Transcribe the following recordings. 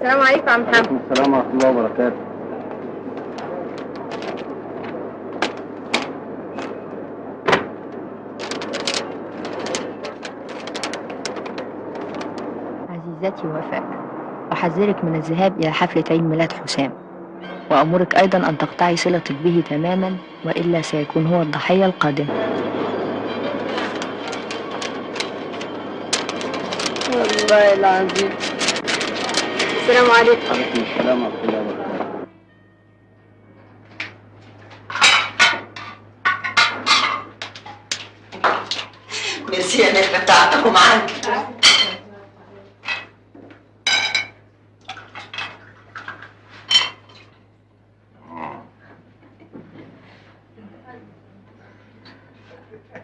السلام عليكم يا عم محمد. وعليكم السلام ورحمة الله وبركاته. عزيزتي وفاء، أحذرك من الذهاب إلى حفلة عيد ميلاد حسام، وأمرك أيضا أن تقطعي صلتك به تماما، وإلا سيكون هو الضحية القادمة. والله العظيم. السلام عليكم. وعليكم السلام ورحمة الله وبركاته. ميرسي انك بتعاطفوا معاك.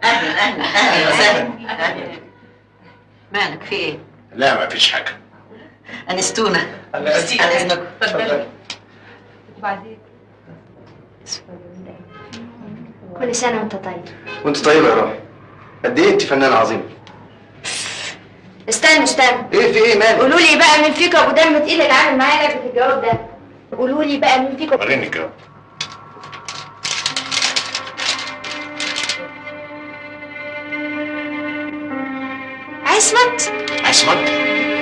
اهلا وسهلا. مالك في ايه؟ لا ما فيش حاجة. انستونا. على اذنكم. اتفضلي. وبعدين كل سنة وانت طيب. وانت طيبة يا روحي. قد ايه انت فنانة عظيمة. استنى ايه في ايه مالك؟ قولوا لي بقى مين فيكم ابو دم تقيل اللي عامل معايا لعبة الجواب ده؟ قولوا لي بقى مين فيكم. وريني الجواب. عصمت. عصمت؟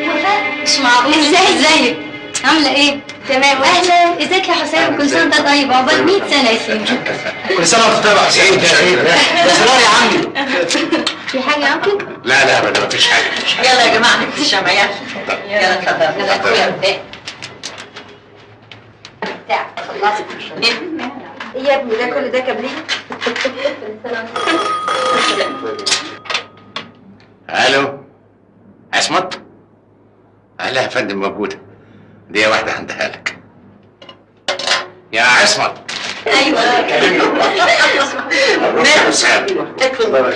وفاء. مش معقول. ازيك؟ عاملة ايه؟ تمام. اهلا. ازيك يا حسام؟ كل سنة وانت طيب. عقبال 100 سنة يا سيدي. كل سنة وانت طيب يا حسين. بس يا عمي. في حاجة يا عمي؟ لا ابدا ما فيش حاجة. يلا يا جماعه نكتب الشمع يلا. يلا اتفضل. يلا اخويا وفاء. بتاع خلصت. ايه يا ابني ده كل ده كابلين؟ الو عصمت؟ لا يا فندم موجودة. دي واحدة عندها لك. يا عصمت. ايوه. مبروك يا حسام. ادخل.